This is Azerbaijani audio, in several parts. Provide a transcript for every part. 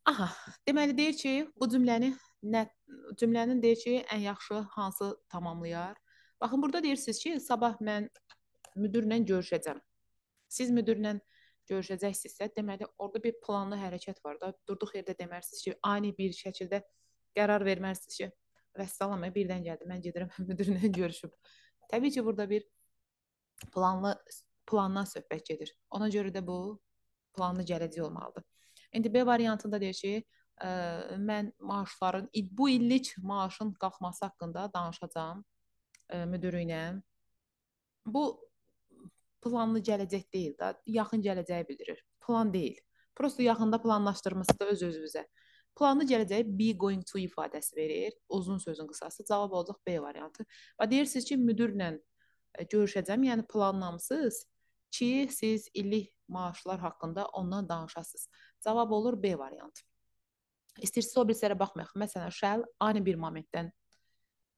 Aha, deməli deyir ki, bu nə cümlənin deyir ki, ən yaxşı hansı tamamlayar? Baxın, burada deyirsiniz ki, sabah mən müdirlə görüşəcəm. Siz müdirlə görüşəcəksinizsə, deməli orada bir planlı hərəkət var da. Durduq yerdə demərsiniz ki, ani bir şəkildə qərar vermərsiniz ki, vəssalam, birdən gəldi, mən gedirəm müdirlə görüşüb. Təbii ki, burada bir plandan söhbət gedir. Ona görə də bu planlı gələcək olmalıdır. İndi B variantında deyir ki, mən maaşların bu illik maaşın qalxması haqqında danışacağam müdiri ilə. Bu planlı gələcək deyil də, yaxın gələcəyi bildirir. Plan deyil. Prosta yaxında planlaşdırması da öz-özünüzə. Planlı gələcəyi be going to ifadəsi verir. Uzun sözün qısası. Cavab olacaq B variantı. Və deyirsiniz ki, müdirlə görüşəcəm, yəni planlamısınız ki, siz illik maaşlar haqqında ondan danışasınız. Cavab olur B variantı. İstəyirsiniz o birislərə baxmayaq. Məsələn, shall ani bir momentdən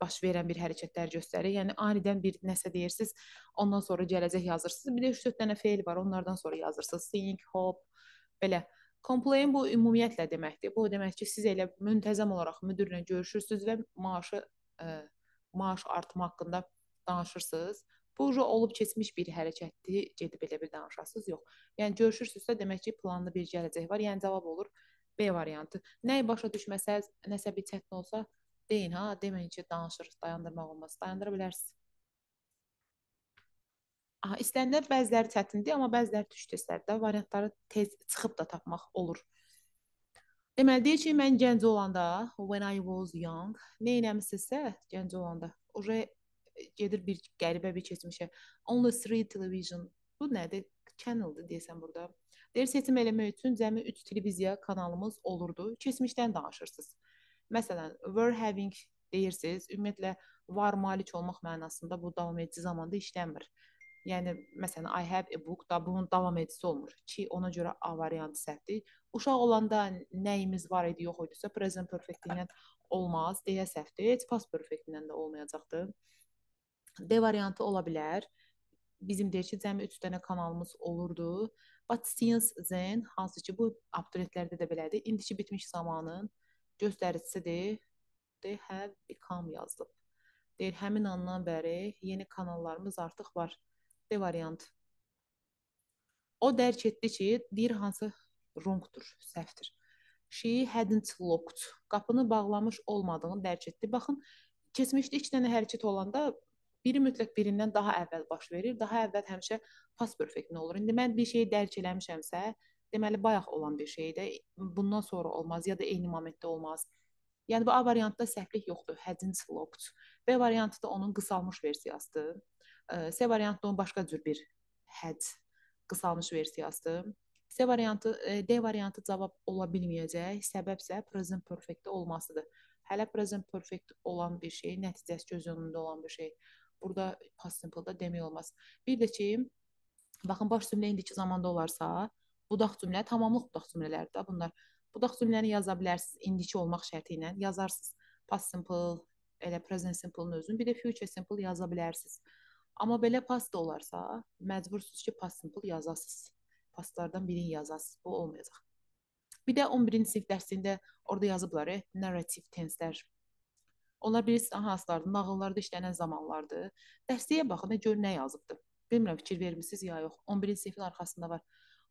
baş verən bir hərəkətlər göstərir. Yəni anidən bir nəsə deyirsiniz, ondan sonra gələcək yazırsınız. Bir də 3-4 dənə feil var, onlardan sonra yazırsınız. Think, hope, belə. Complain bu ümumiyyətlə deməkdir. Bu demək ki, siz elə müntəzəm olaraq müdirlə görüşürsüz və maaş artımı haqqında danışırsınız. Bu olub keçmiş bir hərəkətdir, gedib elə bir danışasınız, yox. Yəni görüşürsünüzsə demək ki, planlı bir gələcək var. Yəni cavab olur B variantı. Nəyi başa düşməsəz, nəsə bir çətin olsa, deyin ha, deməyin ki, danışırıq, dayandırmaq olmaz. Dayandıra bilərsiniz. Aha, istəyəndə bəziləri çətindir, amma bəziləri tuş testlərdə variantları tez çıxıb da tapmaq olur. Deməli, deyir ki, mən gənc olanda, when I was young, nə eləmişsinizsə, gənc olanda, gedir bir qəribə bir keçmişə. Only 3 television, bu nədir? Channel'dır deyəsən burada. Deyir, seçim eləmək üçün cəmi 3 televiziya kanalımız olurdu. Keçmişdən danışırsınız. Məsələn, were having deyirsiniz, ümumiyyətlə var malik olmaq mənasında bu davam edici zamanda işləmir. Yəni, məsələn, I have a book da bunun davam edicisi olmur ki, ona görə A variantı səhvdir. Uşaq olanda nəyimiz var idi, yox idisə, present perfect ilə olmaz, deyə səhvdir. Heç past perfect ilə də olmayacaqdır. D variantı ola bilər. Bizim deyir ki, cəmi 3 dənə kanalımız olurdu. But since then, hansı ki, bu abituriyentlərdə də belədir. İndiki bitmiş zamanın göstəricisidir. They have become yazılıb. Deyir, həmin andan bəri yeni kanallarımız artıq var. D variantı. O dərk etdi ki, deyir hansı wrongdur, səhvdir. She hadn't locked. Qapını bağlamış olmadığını dərk etdi. Baxın, keçmişdə 2 dənə hərəkət olanda biri mütləq birindən daha əvvəl baş verir. Daha əvvəl həmişə past perfect olur. İndi mən bir şeyi dərk eləmişəmsə, deməli bayaq olan bir şeydə bundan sonra olmaz ya da eyni momentdə olmaz. Yəni bu A variantda səhvlik yoxdur. Hadn't locked. B variantı da onun qısalmış versiyasıdır. C variantda onun başqa cür bir had qısalmış versiyasıdır. D variantı cavab ola bilməyəcək. Səbəb isə present perfect olmasıdır. Hələ present perfect olan bir şey, nəticəsi göz önündə olan bir şey. Burada past simple-da demək olmaz. Bir də ki, baxın, baş cümlə indiki zamanda olarsa, budaq cümlə, tamamlıq budaq cümlələri də bunlar. Budaq cümləni yaza bilərsiniz, indiki olmaq şərti ilə yazarsınız. Past simple, elə present simple-ın özünü, bir də future simple yaza bilərsiniz. Amma belə past da olarsa, məcbursunuz ki, past simple yazasınız. Pastlardan birini yazasınız. Bu olmayacaq. Bir də 11-ci sinif dərsində orada yazıblar, narrative tenselər. Onlar bilirsiniz, hansılardır, nağıllarda işlənən zamanlardır. Dərsliyə baxın, gör nə yazıbdır. Bilmirəm, fikir vermişsiniz ya yox. 11-ci sinifin arxasında var.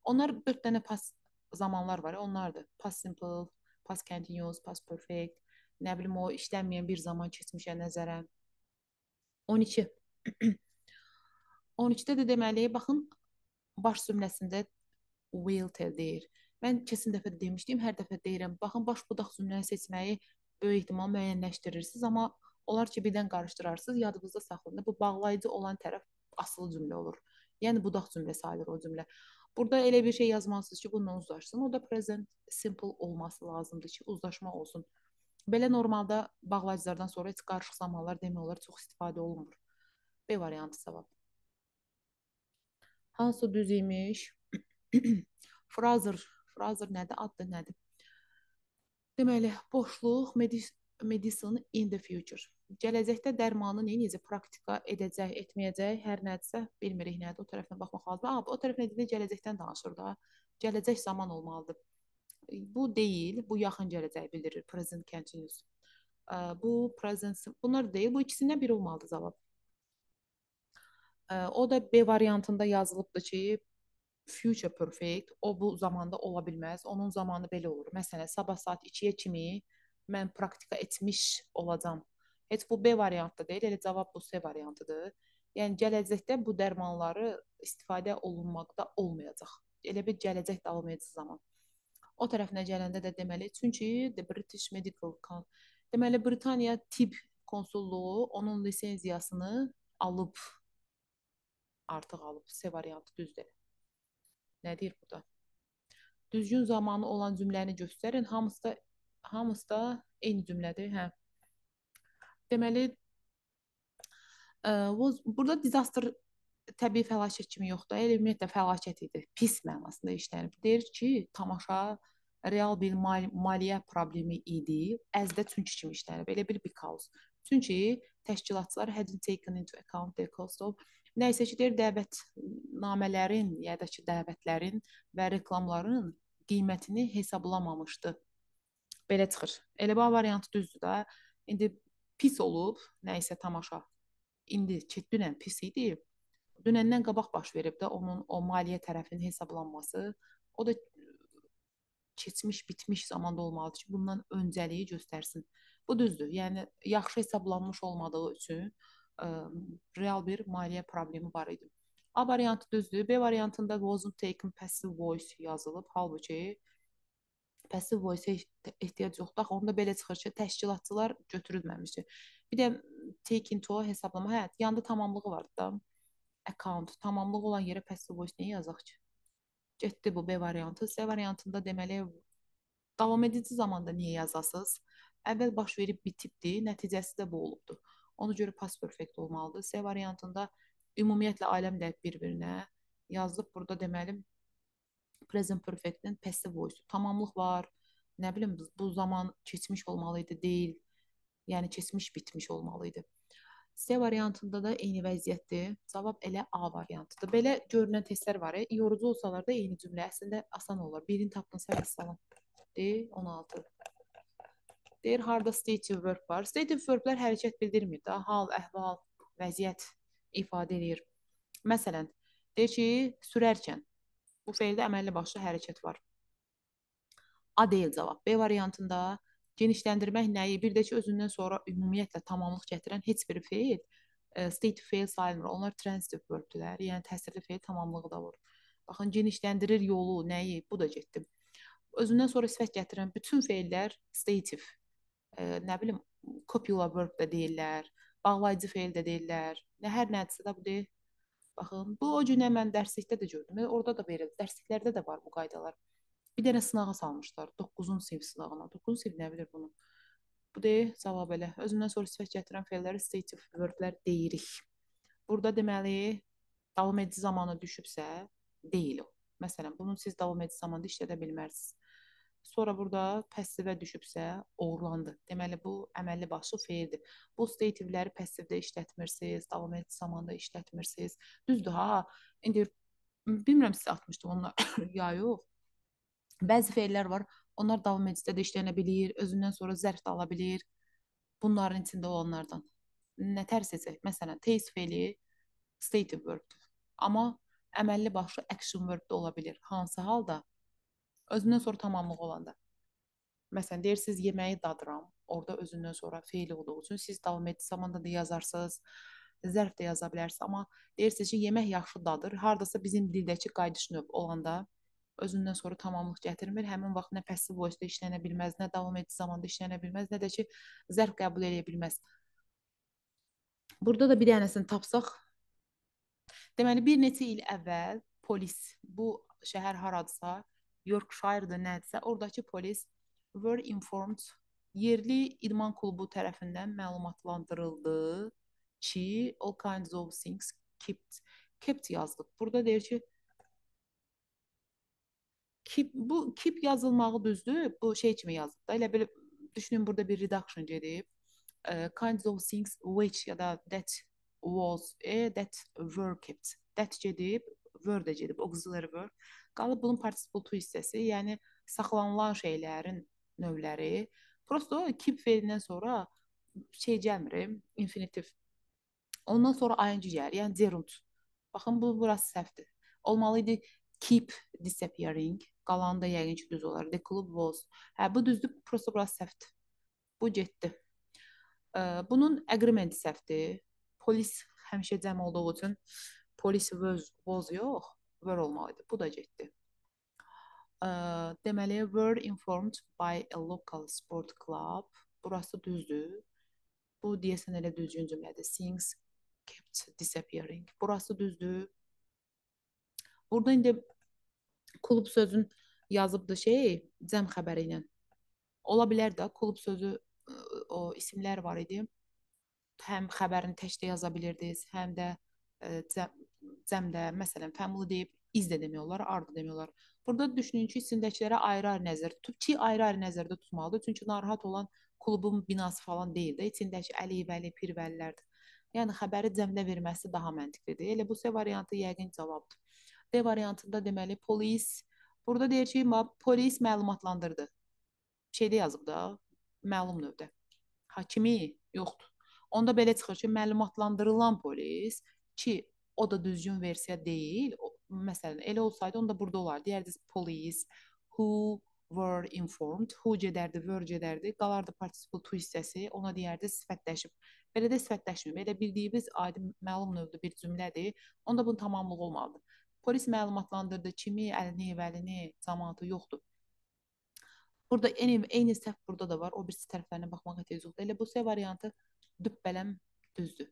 Onlar 4 dənə past zamanlar var, onlardır. Past simple, past continuous, past perfect, nə bilim o işlənməyən bir zaman keçmişə nəzərən. 12. 12-də də deməli, baxın, baş cümləsində will tell deyir. Mən keçən dəfə də demişdim, hər dəfə deyirəm. Baxın, baş budaq cümləni seçməyi böyük ehtimal müəyyənləşdirirsiniz, amma olar ki, birdən qarışdırarsınız, yadınızda saxlayın. Bu bağlayıcı olan tərəf asılı cümlə olur. Yəni budaq cümlə sayılır o cümlə. Burada elə bir şey yazmalısınız ki, bununla uzlaşsın. O da present simple olması lazımdır ki, uzlaşma olsun. Belə normalda bağlayıcılardan sonra heç qarışıq zamanlar demək olar çox istifadə olunmur. B variantı cavab. Hansı düz imiş? Frazer nədir? Addır nədir? Deməli, boşluq, medicine in the future. Gələcəkdə dərmanı necə praktika edəcək, etməyəcək, hər nədirsə bilmirik nədir. O tərəfdən baxmaq lazım. O tərəf nədir? Gələcəkdən danışır da. Gələcək zaman olmalıdır. Bu deyil, bu yaxın gələcəyi bildirir present continuous. Bu present, bunlar deyil, bu ikisindən biri olmalıdır cavab. O da B variantında yazılıbdır ki, future perfect, o bu zamanda ola bilməz. Onun zamanı belə olur. Məsələn, sabah saat 2-yə kimi mən praktika etmiş olacam. Heç bu B variantı deyil, elə cavab bu C variantıdır. Yəni gələcəkdə bu dərmanları istifadə olunmaqda olmayacaq. Elə bir gələcək davam edici zaman. O tərəfinə gələndə də deməli, çünki The British Medical deməli Britaniya tibb konsulluğu onun lisenziyasını alıb, artıq alıb. C variantı düzdür. Nə deyir burada? Düzgün zamanı olan cümləni göstərin. Hamısı da eyni cümlədir. Hə. Deməli, burada disaster təbii fəlakət kimi yoxdur. Elə ümumiyyətlə fəlakət idi. Pis mənasında işlənib. Deyir ki, tamaşa real bir maliyyə problemi idi. Əzdə çünki kimi işlənib. Elə bir because. Çünki təşkilatçılar hadn't taken into account the cost of nəysə ki, deyir dəvətnamələrin, ya da ki, dəvətlərin və reklamların qiymətini hesablamamışdı. Belə çıxır. Elə bu variantı düzdür da. İndi pis olub, nəysə tamaşa. İndi dünən pis idi. Dünəndən qabaq baş verib də onun o maliyyə tərəfinin hesablanması. O da keçmiş, bitmiş zamanda olmalıdır ki, bundan öncəliyi göstərsin. Bu düzdür. Yəni yaxşı hesablanmış olmadığı üçün real bir maliyyə problemi var idi. A variantı düzdür. B variantında wasn't taken passive voice yazılıb. Halbuki passive voice ehtiyac yoxdur. Axı onda belə çıxır ki, təşkilatçılar götürülməmişdir. Bir də take into hesablama, hə, yanda tamamlığı var da. Account, tamamlığı olan yerə passive voice niyə yazaq ki? Getdi bu B variantı. C variantında deməli davam edici zamanda niyə yazasınız? Əvvəl baş verib bitibdir, nəticəsi də bu olubdur. Ona görə past perfect olmalıdır. C variantında ümumiyyətlə aləm də bir-birinə yazılıb. Burada deməli present perfect'in passive voice tamamlıq var. Nə bilim bu zaman keçmiş olmalıydı, deyil. Yəni keçmiş bitmiş olmalıydı. C variantında da eyni vəziyyətdir. Cavab elə A variantıdır. Belə görünən testlər var. Yorucu olsalar da eyni cümlə əslində asan olur. Birini tapdınsa vəssalam. Deyir 16. Deyir harda stative verb var. Stative verblər hərəkət bildirmir də. Hal, əhval, vəziyyət ifadə edir. Məsələn, deyir ki, sürərkən bu feildə əməlli başlı hərəkət var. A deyil cavab. B variantında genişləndirmək nəyi? Bir də ki, özündən sonra ümumiyyətlə tamamlıq gətirən heç bir feil stative feil sayılmır. Onlar transitive verbdülər. Yəni təsirli feil tamamlığı da olur. Baxın, genişləndirir yolu, nəyi? Bu da getdi. Özündən sonra sifət gətirən bütün feillər stative. Nə bilim, copula verb də deyirlər, bağlayıcı feil də deyirlər. Hər nədirsə də bu deyil. Baxın, bu o günə mən dərslikdə də gördüm. Orada da verildi. Dərsliklərdə də var bu qaydalar. Bir dənə sınağa salmışlar. 9-cu sinif sınağına. 9-cu sinif nə bilir bunu? Bu deyil, cavab elə. Özündən sonra sifət gətirən feilləri stative verblər deyirik. Burada deməli, davam edici zamanı düşübsə, deyil o. Məsələn, bunu siz davam edici zamanda işlədə bilmərsiniz. Sonra burada passivə düşübsə, oğurlandı. Deməli, bu əməlli başlı feildir. Bu stativləri passivdə işlətmirsiniz, davam edici zamanda işlətmirsiniz. Düzdür, ha? İndi bilmirəm siz atmışdım onlar ya yox. Bəzi feillər var, onlar davam edicidə də işlənə bilir, özündən sonra zərf də ala bilir. Bunların içində olanlardan. Nə tərs edəcək? Məsələn, taste feili stative verbdir. Amma əməlli başlı action verb də ola bilir. Hansı halda? Özündən sonra tamamlıq olanda. Məsələn, deyirsiniz yeməyi dadıram. Orada özündən sonra feil olduğu üçün siz davam edici zamanda da yazarsınız, zərf də yaza bilərsiniz. Amma deyirsiniz ki, yemək yaxşı dadır. Hardasa bizim dildəki qayıdış növ olanda özündən sonra tamamlıq gətirmir. Həmin vaxt nə passive voice-da işlənə bilməz, nə davam edici zamanda işlənə bilməz, nə də ki, zərf qəbul edə bilməz. Burada da bir dənəsini tapsaq, deməli, bir neçə il əvvəl polis, bu şəhər haradırsa, Yorkshire-dır nədirsə, oradakı polis were informed, yerli idman klubu tərəfindən məlumatlandırıldı ki, all kinds of things kept yazılıb. Burada deyir ki, bu keep yazılmağı düzdür, bu şey kimi yazılıb da, elə belə düşünün burada bir reduction gedib. Kinds of things which ya da that was, that were kept. That gedib, were də gedib, auxiliary verb. Qalıb bunun participle to hissəsi, yəni saxlanılan şeylərin növləri. Prosto keep feilindən sonra şey gəlmir, infinitiv. Ondan sonra ing gəlir, yəni gerund. Baxın, bu burası səhvdir. Olmalı idi keep disappearing. Qalanı da yəqin ki düz olar. The club was. Hə, bu düzdür, prosto burası səhvdir. Bu getdi. Bunun agreement səhvdir. Polis həmişə cəm olduğu üçün polis was yox, were olmalıdır. Bu da getdi. Deməli, were informed by a local sport club. Burası düzdür. Bu deyəsən elə düzgün cümlədir. Things kept disappearing. Burası düzdür. Burada indi klub sözün yazıbdı şey, cəm xəbəri ilə. Ola bilər də klub sözü o isimlər var idi. Həm xəbərini təkdə yaza bilirdiniz, həm də cəmdə, məsələn, family deyib iz də demək olar, are da demək olar. Burada düşünün ki, içindəkilərə ayrı-ayrı nəzər tutub ki, ayrı-ayrı nəzərdə tutmalıdır. Çünki narahat olan klubun binası falan deyil də, içindəki Əli-Vəli, Pirvəlilərdir. Yəni xəbəri cəmdə verməsi daha məntiqlidir. Elə bu C variantı yəqin cavabdır. D variantında deməli polis. Burada deyir ki, polis məlumatlandırdı. Şeydə yazıb da, məlum növdə. Hakimi yoxdur. Onda belə çıxır ki, məlumatlandırılan polis ki, o da düzgün versiya deyil. Məsələn, elə olsaydı onda burada olardı. Deyərdiniz police who were informed. Who gedərdi, were gedərdi. Qalardı participle to hissəsi. Ona deyərdi sifətləşib. Belə də sifətləşməyib. Elə bildiyimiz adi məlum növdə bir cümlədir. Onda bunun tamamlığı olmalıdır. Polis məlumatlandırdı. Kimi, əlini, vəlini, cəmaatı yoxdur. Burada eyni səhv burada da var. O birisi tərəflərinə baxmaq ehtiyac yoxdur. Elə bu C variantı düppələm düzdür.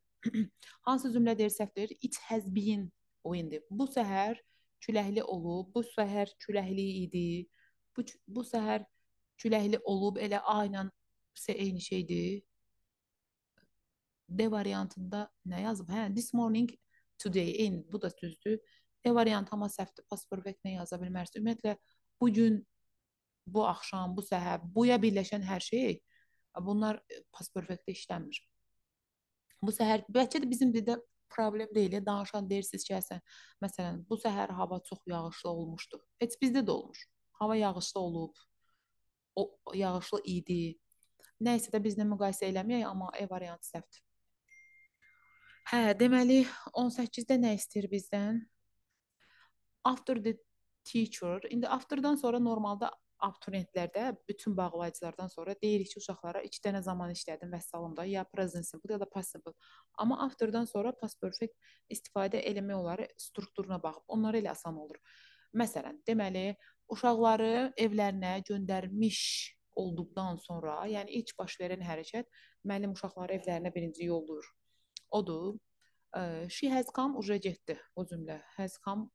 Hansı cümlə deyir səhvdir? It has been windy. Bu səhər küləkli olub. Bu səhər küləkli idi. Bu səhər küləkli olub. Elə A ilə C eyni şeydir. D variantında nə yazıb? Hə, this morning, today. Eyni. Bu da düzdür. E variantı amma səhvdir. Past perfect nə yaza bilmərsiniz. Ümumiyyətlə, bugün, bu axşam, bu səhər, buya birləşən hər şey, bunlar past perfectdə işləmir. Bu səhər, bəlkə də bizim dildə problem deyil. Danışan deyirsiniz ki, məsələn, bu səhər hava çox yağışlı olmuşdu. Heç bizdə də olmuş. Hava yağışlı olub, o yağışlı idi. Nəysə də bizlə müqayisə eləməyək, amma E variantı səhvdir. Hə, deməli 18-də nə istəyir bizdən? After the teacher. İndi afterdan sonra normalda abituriyentlərdə bütün bağlayıcılardan sonra deyirik ki, uşaqlara 2 dənə zaman işlədim vəssalam da, ya present simple ya da past simple. Amma afterdan sonra past perfect istifadə eləmək olar strukturuna baxıb. Onlar elə asan olur. Məsələn, deməli, uşaqları evlərinə göndərmiş olduqdan sonra, yəni ilk baş verən hərəkət müəllim uşaqları evlərinə birinci yollayır. Odur. She has come uca getdi o cümlə. Has come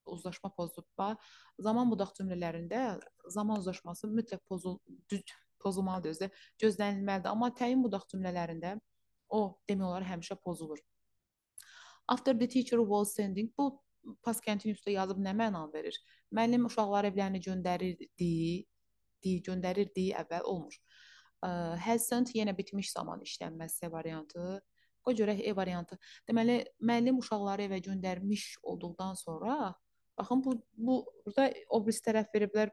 uzlaşma pozulma. Zaman budaq cümlələrində zaman uzlaşması mütləq pozulmalıdır özdə, gözlənilməlidir. Amma təyin budaq cümlələrində o demək olar həmişə pozulur. After the teacher was sending, bu past continuousda yazıb nə məna verir? Müəllim uşaqları evlərinə göndərirdi əvvəl olmur. Has sent yenə bitmiş zaman işlənməsi variantı. O görə E variantı. Deməli, müəllim uşaqları evə göndərmiş olduqdan sonra, baxın, burada o birisi tərəf veriblər,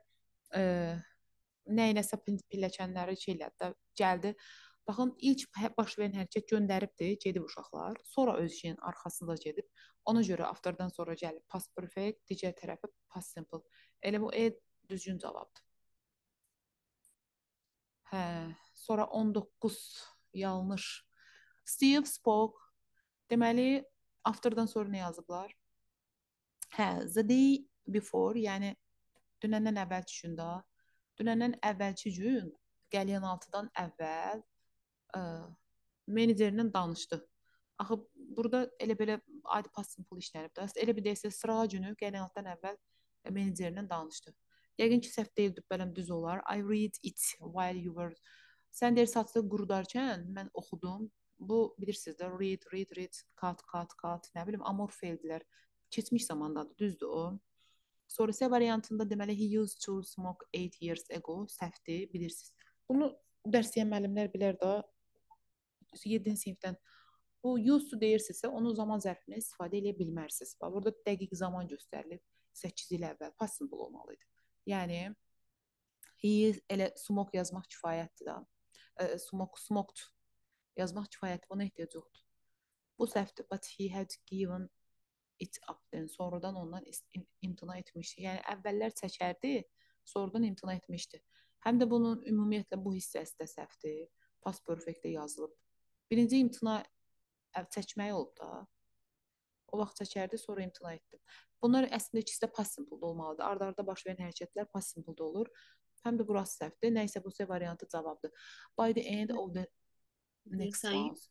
nə iləsə pilləkənləri şeylədi, gəldi. Baxın, ilk baş verən hərəkət göndəribdir, gedib uşaqlar. Sonra öz işinin arxasında gedib. Ona görə afterdan sonra gəlib past perfect, digər tərəfi past simple. Elə bu E düzgün cavabdır. Hə, sonra 19 yanlış. Steve spoke. Deməli, afterdan sonra nə yazıblar? Hə, the day before, yəni dünəndən əvvəlki gündə, dünəndən əvvəlki gün qəlyanaltıdan əvvəl menecerlə danışdı. Axı burada elə belə adi past simple işlənib də. Elə bir deyəsə sıra günü qəlyanaltıdan əvvəl menecerlə danışdı. Yəqin ki, səhv deyildir, bələm düz olar. I read it while you were. Sən deyir saçda qurudarkən mən oxudum. Bu bilirsiniz də read, cut, nə bilim amor feildilər. Keçmiş zamandadır, düzdür o. Sonra C variantında deməli he used to smoke 8 years ago, səhvdir, bilirsiniz. Bunu dərsiyən müəllimlər bilər də 7-ci sinifdən. Bu used to deyirsinizsə, onu zaman zərfinə istifadə edə bilmərsiniz. Burada dəqiq zaman göstərilib 8 il əvvəl, past simple olmalı idi. Yəni He elə smoke yazmaq kifayətdir da. Smoked yazmaq kifayətdir. Buna ehtiyac yoxdur. Bu səhvdir. But he had given it up. Yəni, sonradan ondan imtina etmişdi. Yəni əvvəllər çəkərdi, sonradan imtina etmişdi. Həm də bunun ümumiyyətlə bu hissəsi də səhvdir. Past perfectdə yazılıb. Birinci imtina çəkmək olub da. O vaxt çəkərdi, sonra imtina etdim. Bunlar əslində ikisi də past simple-da olmalıdır. Arda-arda baş verən hərəkətlər past simple-da olur. Həm də burası səhvdir. Nəysə bu C variantı cavabdır. By the end of the next Deyirsən, month.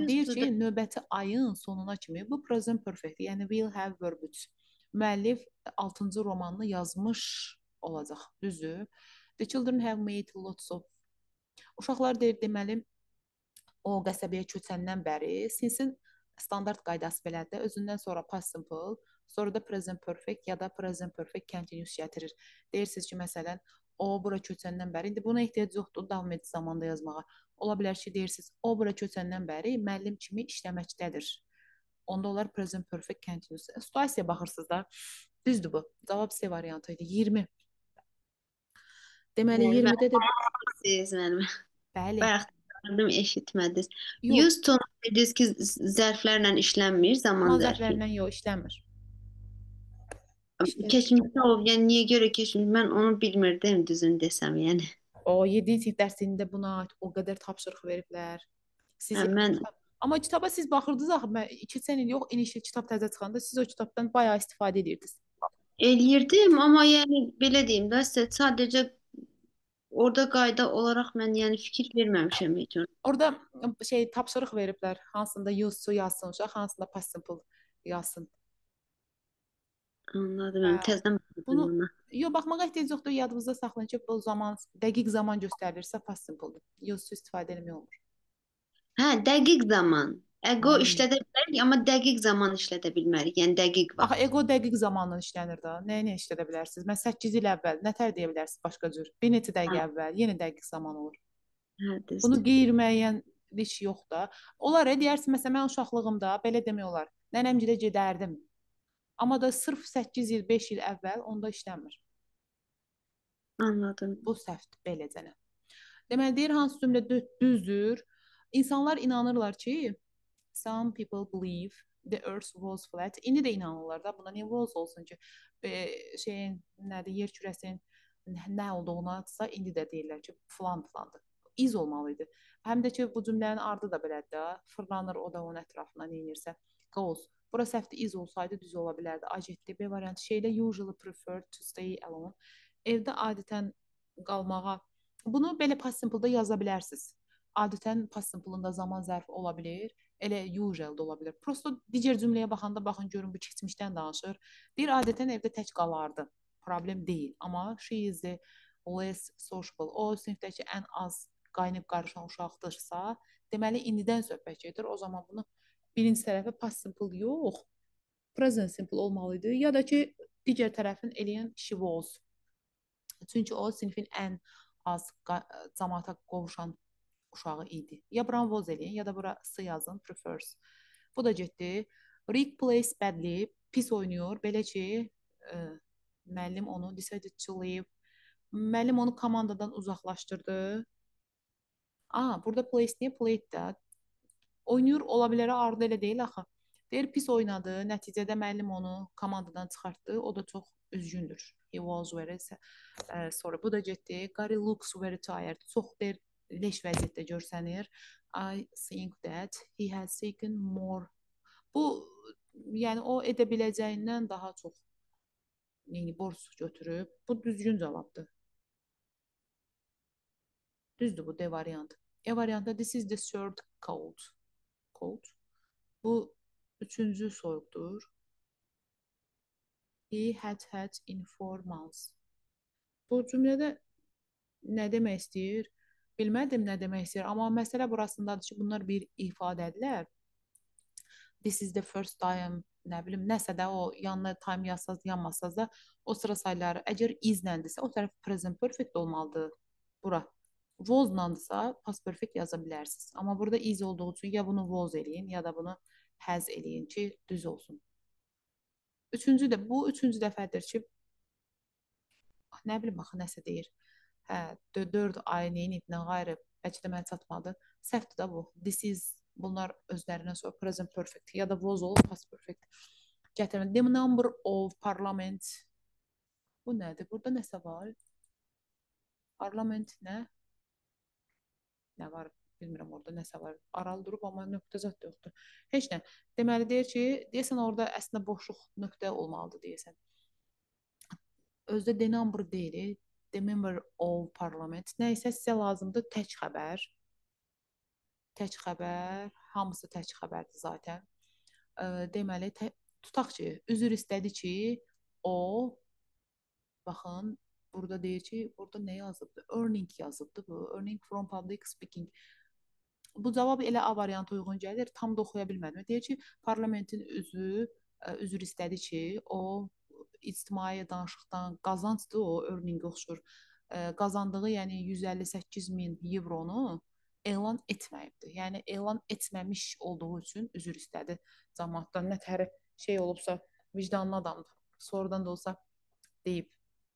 Deyir ki, 100-dür də. növbəti ayın sonuna kimi bu present perfect, yəni will have verb-üç. Müəllif 6-cı romanını yazmış olacaq, düzdür? The children have made lots of. Uşaqlar deyir, deməli, o qəsəbəyə köçəndən bəri sinsin standart qaydası belədir. Özündən sonra past simple, sonra da present perfect ya da present perfect continuous gətirir. Deyirsiniz ki, məsələn, o bura köçəndən bəri, indi buna ehtiyac yoxdur davam edici zamanda yazmağa. Ola bilər ki, deyirsiniz, o bura köçəndən bəri müəllim kimi işləməkdədir. Onda onlar present perfect continuous. Situasiyaya baxırsınız da. Düzdür bu. Cavab C variantı idi. 20. Deməli, Bəli, 20-də də siz mənim. bəli. Bayaq danışdım, eşitmədiniz. Yox, 100 ton dediniz ki, zərflərlə işlənmir, zaman zaman zərfi. zərflərindən yox, işləmir. İşte Keçmişdə olub, yəni niyə görə keçmiş? Mən onu bilmirdim, düzünü desəm, yəni. o 7-ci sinif dərsində buna aid o qədər tapşırıq veriblər. Siz Hə, mən amma kitaba siz baxırdınız axı, mən 2-3 il yox, inişli kitab təzə çıxanda siz o kitabdan bayağı istifadə edirdiniz. eləyirdim, amma yəni belə deyim də, sizə sadəcə orada qayda olaraq mən yəni fikir verməmişəm heç ona. Orada şey tapşırıq veriblər, hansında use to yazsın uşaq, hansında past simple yazsın. Anladım, Hə. mən təzədən Bunu baxdım ona. yo baxmağa ehtiyac yoxdur, yadınızda saxlayın ki, bu zaman dəqiq zaman göstərilirsə past simple-dır. Use to istifadə etmək olmur. Hə, dəqiq zaman. Ego Hmm. işlədə bilərik, amma dəqiq zaman işlədə bilmərik. Yəni dəqiq Axı vaxt. ego dəqiq zamanla işlənir də. Nəyə işlədə bilərsiniz? Mən 8 il əvvəl nətər deyə bilərsiniz başqa cür? Bir neçə Hə, dəqiqə əvvəl yenə dəqiq zaman olur. hə, Bunu düzdür. qeyri-müəyyənlik yox da. Olar, deyərsən məsələn mən uşaqlığımda belə demək olar. Nənəmgilə gedərdim. Amma da sırf 8 il, 5 il əvvəl onda işləmir. Anladım. Bu səhvdir beləcənə. Deməli deyir hansı cümlə düzdür? İnsanlar inanırlar ki, some people believe the earth was flat. İndi də inanırlar da buna. Niyə was olsun ki? Şeyin nədir? Yer kürəsinin nə olduğunasa indi də deyirlər ki, filandır. İz olmalı idi. Həm də ki bu cümlənin ardı da belədir də. Fırlanır o da onun ətrafına neynirsə. Goes. Bura səhvdir iz olsaydı düz ola bilərdi. Adjektiv B variantı şeylə usually prefer to stay alone. Evdə adətən qalmağa. Bunu belə past simple-da yaza bilərsiniz. Adətən past simple-ında zaman zərfi ola bilər. Elə usual da ola bilər. Prosta digər cümləyə baxanda baxın görün bu keçmişdən danışır. Deyir adətən evdə tək qalardı. Problem deyil. Amma she is the less sociable. O sinifdəki ən az qaynıb qarışan uşaqdırsa, deməli indidən söhbət gedir. O zaman bunu birinci tərəfə past simple yox, present simple olmalı idi. Ya da ki digər tərəfin eləyən she was. Çünki o sinifin ən az cəmaata qovuşan uşağı idi. Ya buranı was eləyin, ya da bura s yazın, prefers. Bu da getdi. Rick plays badly, pis oynayır. Belə ki, müəllim onu decided to leave. Müəllim onu komandadan uzaqlaşdırdı. Burada place niyə played də? Oynayır, ola bilər, ardı elə deyil axı. Deyir, pis oynadı. Nəticədə müəllim onu komandadan çıxartdı. O da çox üzgündür. He was very sorry. Bu da getdi. Gary looks very tired. Çox deyir, leş vəziyyətdə görsənir. I think that he has taken more. Bu, yəni o edə biləcəyindən daha çox borc götürüb. Bu düzgün cavabdır. Düzdür bu D variantı. E variantı this is the third cold. Bu üçüncü soyuqdur. He had in 4 months. Bu cümlədə nə demək istəyir? Bilmədim nə demək istəyir, amma məsələ burasındadır ki, bunlar bir ifadədirlər. This is the first time, nə bilim, nəsə də o yanına time yazsaz, yanmasaz da o sıra sayları əgər izləndirsə, o tərəf present perfect olmalıdır. Bura was-landısa past perfect yaza bilərsiniz. Amma burada is olduğu üçün ya bunu was eləyin, ya da bunu has eləyin ki, düz olsun. Bu üçüncü dəfədir ki, nə bilim axı nəsə deyir. Hə, 4 ay neyin nə qayrı, bəlkə də mənə çatmadı. Səhvdir də bu. This is bunlar özlərindən sonra present perfect ya da was olub past perfect. Gətirmə. The number of parliament. Bu nədir? Burada nəsə var? Parlament nə? Nə var? Bilmirəm orada nəsə var. Aral durub amma nöqtə zət yoxdur. Heç nə. Deməli deyir ki, deyəsən orada əslində boşluq nöqtə olmalıdır deyəsən. Özdə the number deyil. The member of parliament. Nə isə sizə lazımdır tək xəbər. Tək xəbər. Hamısı tək xəbərdir zaten. Deməli, tutaq ki, üzr istədi ki, o baxın, burada deyir ki, burada nə yazıbdır? Earning yazıbdır bu. Earning from public speaking. Bu cavab elə A variantı uyğun gəlir. Tam da oxuya bilmədim. Deyir ki, parlamentin üzr istədi ki, o ictimai danışıqdan qazancdır, o earning oxşur. Qazandığı, yəni 158 min evronu elan etməyibdir. Yəni elan etməmiş olduğu üçün üzr istədi cəmaatdan. Nə təhər şey olubsa, vicdanlı adamdır. Sonradan da olsa deyib.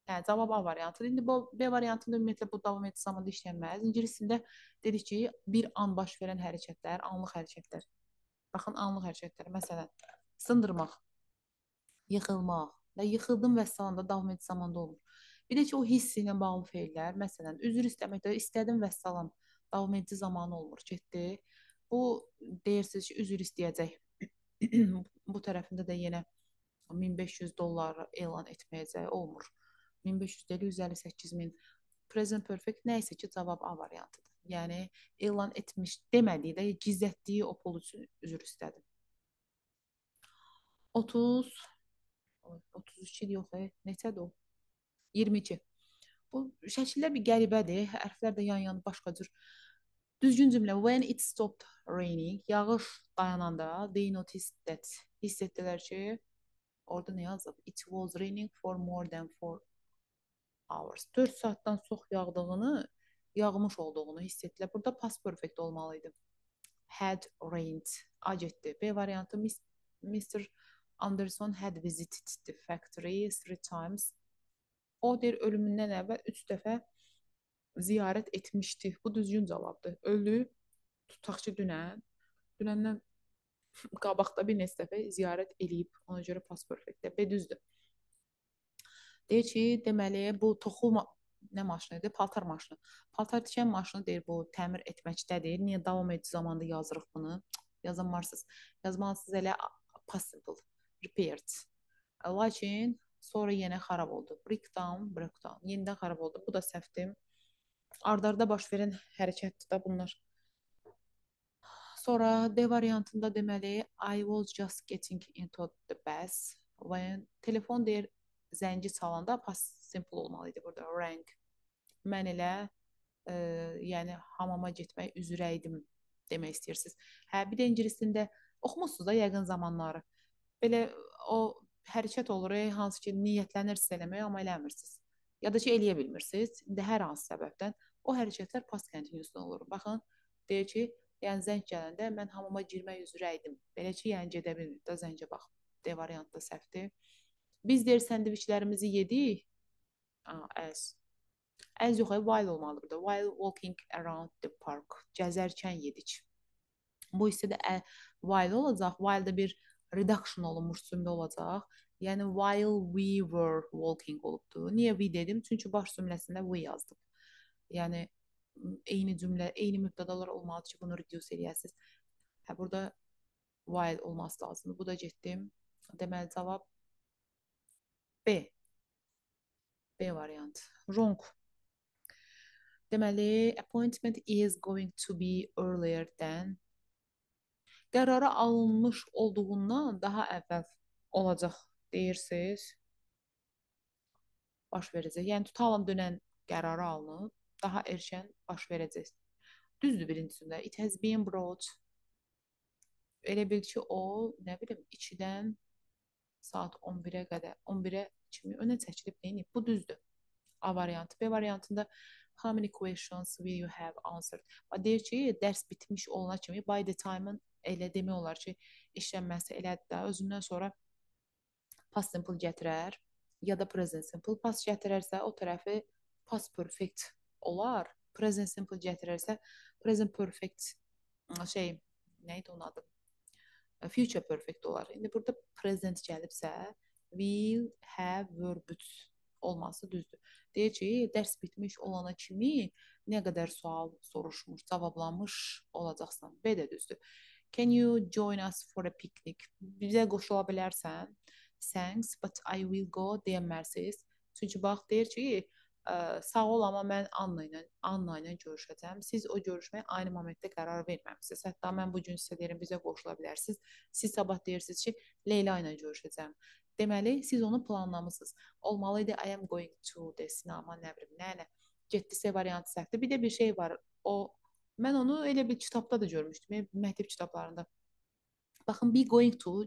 Hə, cavab A variantıdır. İndi bu B variantında ümumiyyətlə bu davam etdiyi zamanda işlənməz. İngiliscəsində dedik ki, bir an baş verən hərəkətlər, anlıq hərəkətlər. Baxın, anlıq hərəkətlər. Məsələn, sındırmaq, yıxılmaq və yıxıldım və salanda davam etdiyi zamanda olmur. Bir də ki, o hiss ilə bağlı feillər, məsələn, üzr istəməkdə istədim və salam davam etdiyi zamanı olmur, getdi. Bu deyirsiniz ki, üzr istəyəcək. Bu tərəfində də yenə 1500 dollar elan etməyəcək, olmur. 1500 deyil, 158 min. Present perfect nə isə ki, cavab A variantıdır. Yəni, elan etmiş demədiyi də gizlətdiyi o pul üçün üzr istədim. 30, 32 yox, neçədir o? 22. Bu şəkillər bir qəribədir. Hərflər də yan-yan başqa cür. Düzgün cümlə. When it stopped raining, yağış dayananda, they noticed that. Hiss etdilər ki, orada nə yazıb? It was raining for more than 4 hours. 4 saatdan çox yağdığını, yağmış olduğunu hiss etdilər. Burada past perfect olmalıydı. Had rained. A getdi. B variantı Mr. Anderson had visited the factory 3 times. O deyir ölümündən əvvəl 3 dəfə ziyarət etmişdi. Bu düzgün cavabdır. Öldü, tutaq ki, dünəndən qabaqda bir neçə dəfə ziyarət eləyib. Ona görə past perfect. B düzdür. Deyir ki, deməli, bu toxu nə maşınıdır? Paltar maşını. Paltar tikən maşını deyir, bu təmir etməkdədir. Niyə davam etdiyi zamanda yazırıq bunu? Yazanmarsınız. Yazmalısınız elə possible, repaired. Lakin sonra yenə xarab oldu. Breakdown. Yenidən xarab oldu. Bu da səhvdir. Ardarda baş verən hərəkətdir də bunlar. Sonra D variantında deməli, I was just getting into the bus. When telefon deyir, zəngi çalanda past simple olmalıydı burada. Rang. Mən elə yəni hamama getmək üzrə idim demək istəyirsiniz. Hə, bir də ingiliscəsində oxumusunuz da yəqin zamanları. Belə o hərəkət olur, hansı ki, niyyətlənirsiz eləmək, amma eləmirsiniz. Ya da ki, eləyə bilmirsiniz. İndi hər hansı səbəbdən o hərəkətlər past continuous'dan olur. Baxın, deyir ki, yəni zəng gələndə mən hamama girmək üzrə idim. Belə ki, yəni gedə bilmir də zəngə bax. D variantda səhvdir. Biz deyir səndviçlərimizi yedik. As yox, while olmalı burada. While walking around the park. Gəzərkən yedik. Bu hissə də while olacaq. While da bir reduction olunmuş cümlə olacaq. Yəni while we were walking olubdur. Niyə we dedim? Çünki baş cümləsində we yazdım. Yəni eyni cümlə, eyni mübtədalar olmalıdır ki, bunu reduce eləyəsiniz. Hə, burada while olması lazımdır. Bu da getdim. Deməli, cavab B. B variant. Wrong. Deməli, appointment is going to be earlier than. Qərara alınmış olduğundan daha əvvəl olacaq deyirsiniz. Baş verəcək. Yəni, tutalım dünən qərara alınıb, daha erkən baş verəcək. Düzdür birincisində. It has been brought. Elə bil ki, o, nə bilim, 2-dən saat 11-ə qədər, 11-ə kimi önə çəkilib deyinib. Bu düzdür. A variantı. B variantında how many questions will you have answered? Deyir ki, dərs bitmiş olana kimi by the time-ın elə demək olar ki, işlənməsi elədir də, özündən sonra past simple gətirər. ya da present simple past gətirərsə, o tərəfi past perfect olar. Present simple gətirərsə, present perfect şey, nə idi onun adı? Future perfect olar. İndi burada present gəlibsə, will, have, verb olması düzdür. Deyir ki, dərs bitmiş olana kimi nə qədər sual soruşmuş, cavablamış olacaqsan. B də düzdür. Can you join us for a picnic? Bizə qoşula bilərsən? Thanks, but I will go deyəmərsiniz. Çünki bax, deyir ki, sağ ol, amma mən Anna ilə görüşəcəm. Siz o görüşməyə aynı momentdə qərar verməmisiniz. Hətta mən bu gün sizə deyirəm, bizə qoşula bilərsiniz. Siz sabah deyirsiniz ki, Leyla ilə görüşəcəm. Deməli, siz onu planlamısınız. Olmalıydı I am going to desin, amma nə bilim, nə. Getdisə variantı səhvdir. Bir də bir şey var. Mən onu elə bir kitabda da görmüşdüm, məktəb kitablarında. Baxın, be going to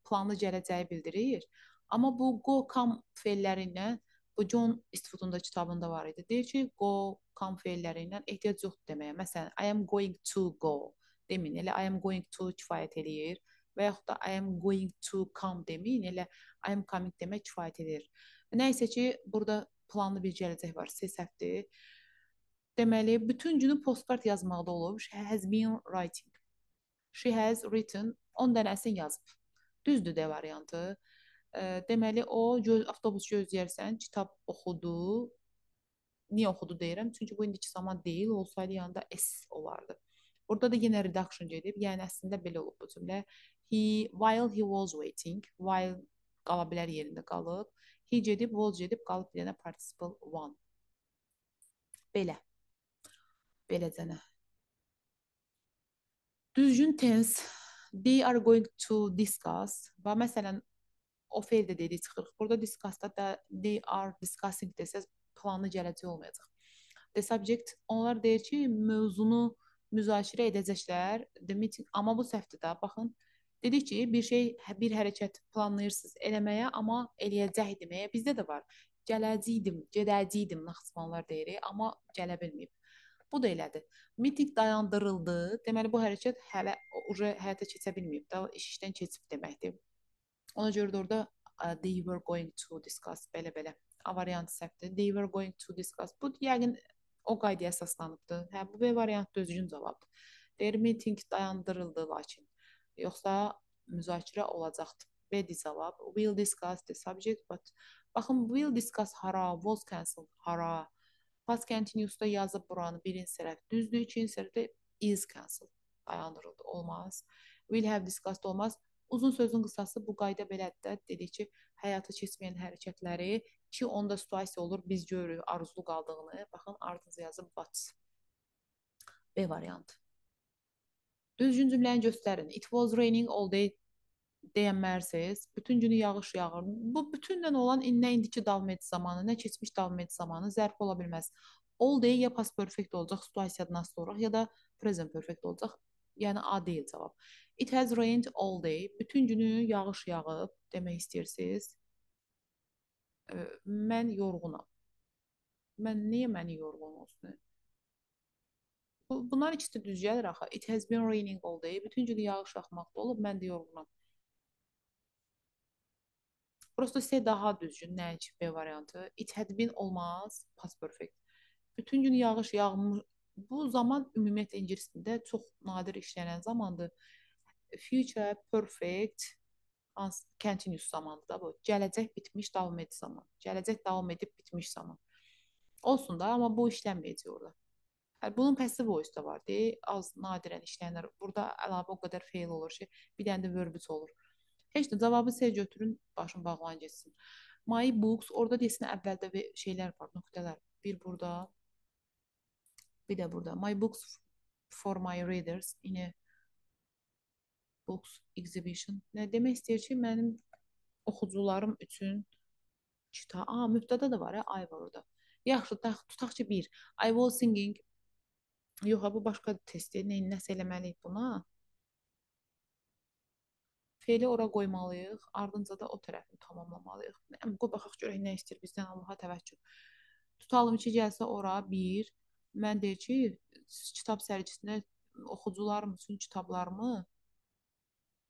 planlı gələcəyi bildirir. Amma bu go come feilləri ilə, bu John Eastwood'un da kitabında var idi. Deyir ki, go come feilləri ilə ehtiyac yoxdur deməyə. Məsələn, I am going to go deməyin. Elə I am going to kifayət eləyir. Və yaxud da I am going to come deməyin. Elə I am coming demək kifayət edir. Nəysə ki, burada planlı bir gələcək var. Səhvdir. Deməli, bütün günü postkart yazmaqda olub. She has been writing. She has written 10 dənəsini yazıb. Düzdür D variantı. Deməli, o avtobus gözləyərsən, kitab oxudu. Niyə oxudu deyirəm? Çünki bu indiki zaman deyil, olsaydı yanında S olardı. Burada da yenə reduction gedib. Yəni əslində belə olub bu cümlə. While he was waiting, while qala bilər yerində qalıb. He gedib, was gedib, qalıb bir dənə participle one. Belə. Beləcənə. Düzgün tense. They are going to discuss. Və məsələn, o feil də dedik çıxırıq. Burada discussda da they are discussing desəz planlı gələcək olmayacaq. The subject, onlar deyir ki, mövzunu müzakirə edəcəklər. The meeting, amma bu səhvdir də. Baxın, dedik ki, bir hərəkət planlayırsınız eləməyə, amma eləyəcək deməyə. Bizdə də var. Gələcəkdim, gedəcəkdim, Naxçıvanlar deyirik, amma gələ bilməyib. Bu da elədir. Miting dayandırıldı. Deməli, bu hərəkət hələ həyata keçə bilməyib. Da iş işdən keçib deməkdir. Ona görə də orada they were going to discuss belə-belə. A variantı səhvdir. They were going to discuss. Bu yəqin o qaydaya əsaslanıbdır. Hə, bu B variantı düzgün cavabdır. Deyir, meeting dayandırıldı lakin. Yoxsa müzakirə olacaqdır. B cavab. Will discuss the subject, but baxın, will discuss hara, was cancelled hara. Past continuous'da yazıb buranı birinci tərəf düzdür, ikinci tərəfdə is cancelled dayandırıldı. Olmaz. Will have discussed olmaz. Uzun sözün qısası bu qayda belədir də. Dedik ki, həyata keçməyən hərəkətləri ki, onda situasiya olur, biz görürük arzulu qaldığını. Baxın, ardınca yazıb but. B variantı. Düzgün cümləni göstərin. It was raining all day deyənmərsiniz. Bütün günü yağış yağır. Bu bütünlə olan nə indiki davam et zamanı, nə keçmiş davam et zamanı zərf ola bilməz. All day ya past perfect olacaq situasiyadan asılı olaraq, ya da present perfect olacaq. Yəni A deyil cavab. It has rained all day. Bütün günü yağış yağıb demək istəyirsiniz. Mən yorğunam. Niyə məni yorğun olsun? Bunlar ikisi düz gəlir axı. It has been raining all day. Bütün günü yağış yağmaqda olub, mən də yorğunam. Prosto C daha düzgün, nəinki B variantı. It had been olmaz, past perfect. Bütün gün yağış yağmış. Bu zaman ümumiyyətlə ingiliscində çox nadir işlənən zamandır. Future perfect continuous zamandır da bu. Gələcək bitmiş davam edici zaman. Gələcək davam edib bitmiş zaman. Olsun da, amma bu işlənməyəcək orada. Bunun passive voice da var. Az nadirən işlənir. Burada əlavə o qədər fail olur ki, bir dənə də verb olur. Heç də cavabı C götürün, başın bağlan geçsin. My books, orada desin əvvəldə şeylər var, nöqtələr. Bir burada, bir də burada. My books for my readers in a books exhibition. Nə demək istəyir ki, mənim oxucularım üçün kitab. Mübtəda da var, I var orada. Yaxşı, tutaq ki, bir. I was singing. Yox, bu başqa testdir. Nəsə eləməliyik buna. Feili ora qoymalıyıq, ardınca da o tərəfini tamamlamalıyıq. Qoy baxaq görək nə istəyir bizdən, Allaha təvəkkül. Tutalım ki, gəlsə ora bir. Mən deyir ki, kitab sərgisində oxucularım üçün kitablarımı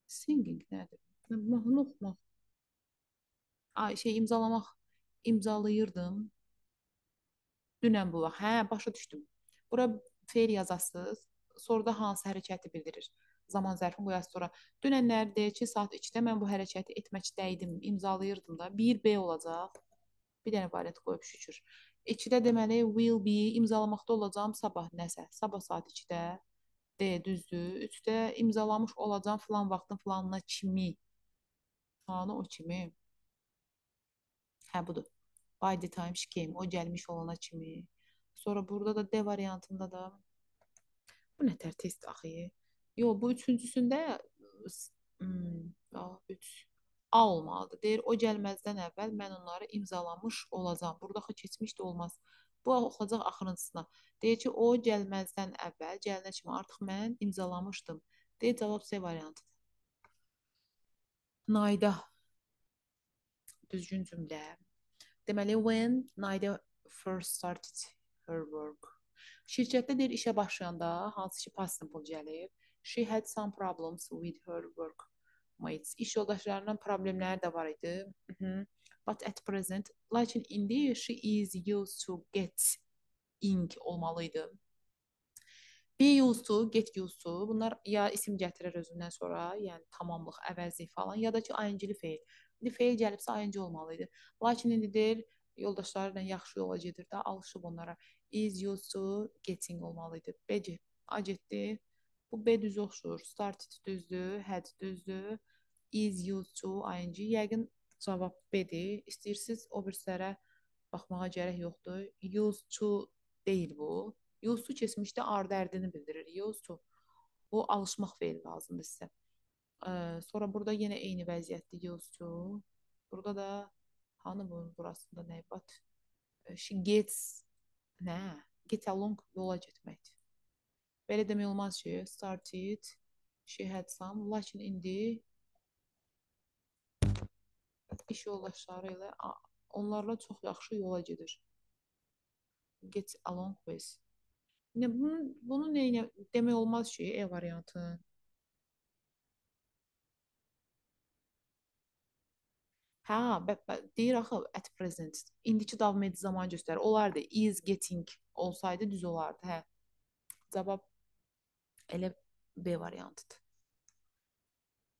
singing nədir? Mahnı oxumaq. İmzalamaq. imzalayırdım. Dünən bu vaxt. Hə, başa düşdüm. Bura feil yazasız, sonra da hansı hərəkəti bildirir. Zaman zərfini qoyasız sonra. Dünənlər deyək ki, saat 2-də mən bu hərəkəti etməkdəydim, imzalayırdım da. 1B olacaq. Bir dənə variant qoyub şükür. 2-də deməli will be imzalamaqda olacağım sabah nəsə. Sabah saat 2-də. D düzdür. 3-də imzalamış olacağım filan vaxtın filanına kimi. Hanı o kimi? Hə budur. By the time she came. O gəlmiş olana kimi. Sonra burada da D variantında da bu nətər test axı? Yox, bu üçüncüsündə üç A olmalıdır. Deyir, o gəlməzdən əvvəl mən onları imzalamış olacağam. Burada axı keçmiş də olmaz. Bu oxunacaq axırıncısına. Deyir ki, o gəlməzdən əvvəl, gəlinə kimi artıq mən imzalamışdım. Deyir, cavab C variantıdır. Nayda düzgün cümlə. Deməli, when Nayda first started her work. Şirkətdə deyir, işə başlayanda hansı ki past simple gəlir. She had some problems with her workmates. İş yoldaşlarının problemləri də var idi. But at present, lakin indi she is used to getting olmalıydı. Be used to, get used to. Bunlar ya isim gətirir özündən sonra, yəni tamamlıq, əvəzlik falan, ya da ki ing-li feil. İndi feil gəlibsə ing olmalıydı. Lakin indi deyir, yoldaşları ilə yaxşı yola gedir də, alışıb onlara. Is used to getting olmalıydı. B A getdi. Bu B düz oxşur. Started düzdür, had düzdür. Is used to ing. Yəqin cavab B-dir. İstəyirsiniz o birislərə baxmağa gərək yoxdur. Used to deyil bu. Used to keçmişdə ar dərdini bildirir. Used to. Bu alışmaq feili lazımdır sizə. Sonra burada yenə eyni vəziyyətdir. Used to. Burada da hanı bunun burasında nə var? She gets nə? Get along yola getməkdir. Belə demək olmaz ki, started, she had some, lakin indi iş yoldaşları ilə onlarla çox yaxşı yola gedir. Get along with. Yine bunu neyine demək olmaz ki, E variantı. Hə, deyir axı at present. İndiki davam edici zaman göstərir. Olardı is getting olsaydı düz olardı. Hə. Cavab elə B variantıdır.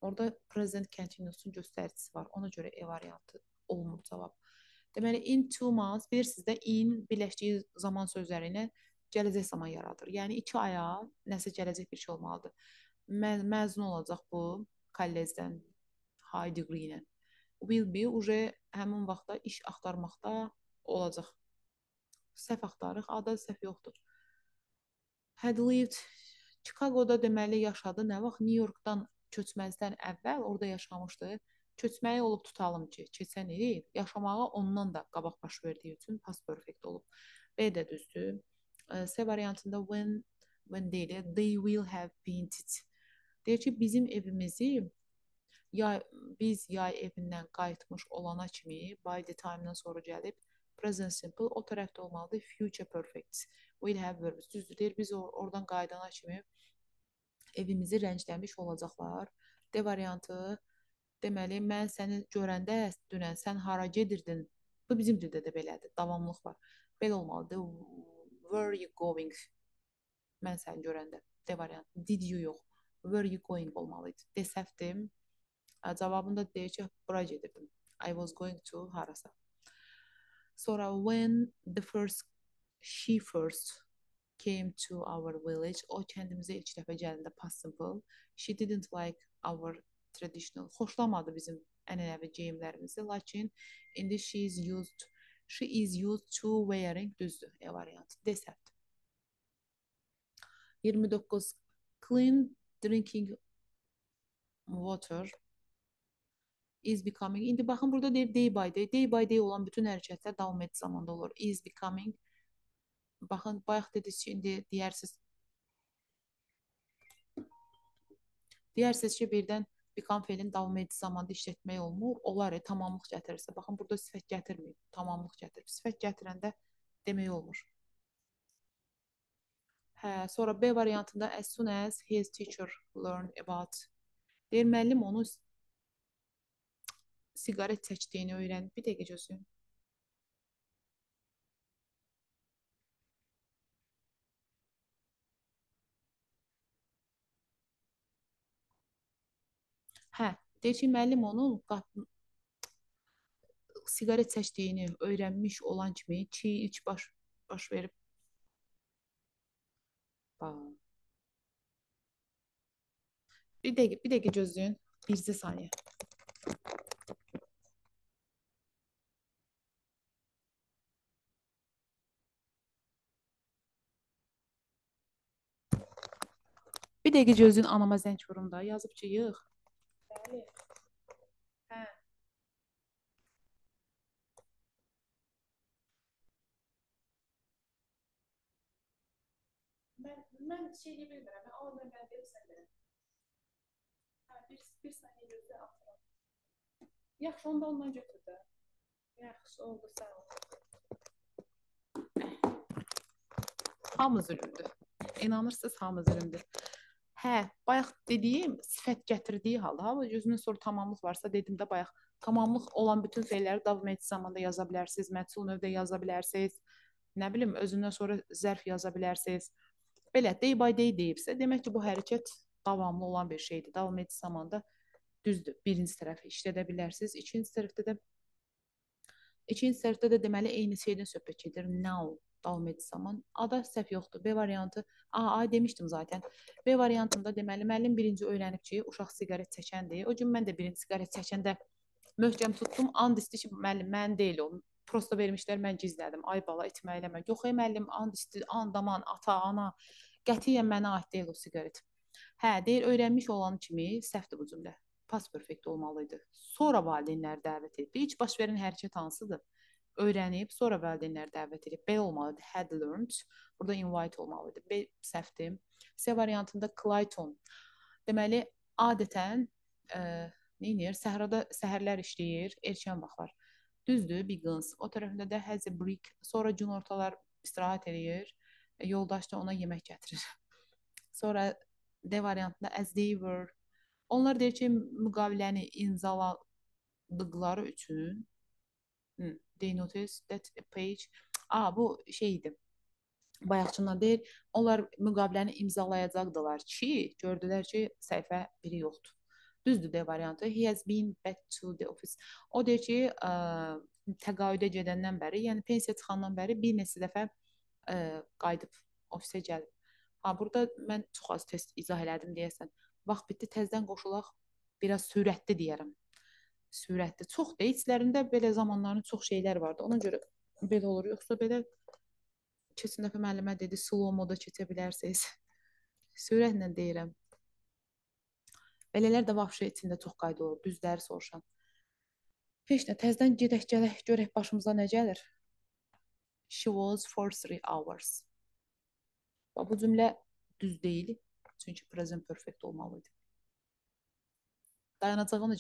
Orada present continuous'un göstəricisi var. Ona görə E variantı olmur cavab. Deməli, in 2 months bilirsiniz də in birləşdiyi zaman sözləri ilə gələcək zaman yaradır. Yəni 2 aya nəsə gələcək bir şey olmalıdır. Məzun olacaq bu kollecdən high degree ilə. Will be uje həmin vaxtda iş axtarmaqda olacaq. Səhv axtarıq, ada səhv yoxdur. Had lived Chicago'da deməli yaşadı. Nə vaxt New Yorkdan köçməzdən əvvəl orada yaşamışdı. Köçməyi olub tutalım ki, keçən il yaşamağa ondan da qabaq baş verdiyi üçün past perfect olub. B də düzdür. C variantında when deyil, they will have painted. Deyir ki, bizim evimizi biz yay evindən qayıtmış olana kimi by the time-dan sonra gəlib present simple o tərəfdə olmalıdır. Future perfect. Will have verbs. Düzdür deyir, biz oradan qaydana kimi evimizi rəngləmiş olacaqlar. D variantı deməli, mən səni görəndə dünən sən hara gedirdin? Bu bizim dildə də belədir. Davamlıq var. Belə olmalıdır. Where are you going? Mən səni görəndə. D variantı. Did you yox. Where are you going olmalıydı. D səhvdir. Cavabında deyir ki, bura gedirdim. I was going to harasa. Sonra when she first came to our village, o kəndimizə ilk dəfə gəlində past simple. She didn't like our traditional. Xoşlamadı bizim ənənəvi geyimlərimizi, lakin indi she is used to wearing düzdür. E variantı. D səhvdir. 29. Clean drinking water is becoming. İndi baxın burada deyir day by day. Day by day olan bütün hərəkətlər davam edici zamanda olur. Is becoming. Baxın, bayaq dediniz ki, indi deyərsiniz ki, birdən become feilin davam edici zamanda işlətmək olmur. Olar, tamamlıq gətirirsə. Baxın, burada sifət gətirməyib. Tamamlıq gətirib. Sifət gətirəndə demək olmur. Hə, sonra B variantında as soon as his teacher learned about. Deyir, müəllim onu siqaret çəkdiyini öyrənib. Bir dəqiqə gözləyin. Hə, deyir ki, müəllim onun siqaret çəkdiyini öyrənmiş olan kimi 2-3 baş verib. Bax. Bir dəqiqə gözləyin. Bircə saniyə. Bir dəqiqə gözləyin, anama zəng vurum da. Yazıb ki, yığ. Bəli. Hə. Mən şey deyə bilmirəm. Mən aldım, mən deyirsən də. Hə, bir saniyə gözlə, atıram. Yaxşı, onda ondan götür də. Yaxşı, oldu, sağ ol. Hamı zülümdür. İnanırsınız, hamı zülümdür. Hə, bayaq dediyim sifət gətirdiyi halda, amma özünün sonra tamamlıq varsa, dedim də bayaq, tamamlıq olan bütün feilləri davam edici zamanda yaza bilərsiniz, məchul növdə yaza bilərsiniz, nə bilim, özündən sonra zərf yaza bilərsiniz. Belə, day by day deyibsə, demək ki, bu hərəkət davamlı olan bir şeydir. Davam edici zamanda düzdür, birinci tərəfi işlədə bilərsiniz, İkinci tərəfdə də deməli eyni şeydən söhbət gedir. Now davam edici zaman. A-da səhv yoxdur. B variantı. A demişdim zaten. B variantında deməli müəllim birinci öyrənib ki, uşaq siqaret çəkəndir. O gün mən də birinci siqaret çəkəndə möhkəm tutdum. And içdi ki, müəllim mən deyil o. Prosta vermişlər, mən gizlədim. Ay bala etmə eləmə. Yox, müəllim and içdi. Andaman, ata, ana. Qətiyyən mənə aid deyil o siqaret. Hə, deyir öyrənmiş olan kimi səhvdir bu cümlə. Past perfekt olmalıydı. Sonra valideynləri dəvət edib. İlk baş verən hərəkət hansıdır? Öyrənib, sonra valideynləri dəvət edib. B olmalıdır. Had learned. Burada invite olmalıdır. B səhvdir. C variantında Clayton. Deməli, adətən neyinir? Səhrada səhərlər işləyir, erkən vaxtlar. Düzdür, Biggins. O tərəfində də has a brick. Sonra günortalar istirahət edir. Yoldaş da ona yemək gətirir. Sonra D variantında as they were. Onlar deyir ki, müqaviləni imzaladıqları üçün they notice that a page bu şeydir. Bayaqçından deyir, onlar müqaviləni imzalayacaqdılar ki, gördülər ki, səhifə biri yoxdur. Düzdür D variantı. He has been back to the office. O deyir ki, təqaüdə gedəndən bəri, yəni pensiya çıxandan bəri bir neçə dəfə qayıdıb ofisə gəlib. Burada mən çox az test izah elədim deyəsən. Vaxt bitdi, təzədən qoşulaq. Biraz sürətli deyərəm. Sürətli. Çox da içlərində belə zamanların çox şeylər vardı. Ona görə belə olur. Yoxsa belə keçən dəfə müəllimə dedi, slow moda keçə bilərsiniz. Sürətlə deyirəm. Belələr də vəbşə içində çox qayda olur. Düzləri soruşan. Heç nə, təzədən gedək, gələk, görək başımıza nə gəlir. She was for 3 hours. Bu cümlə düz deyil. Çünki present perfect olmalıydı. Dayanacağını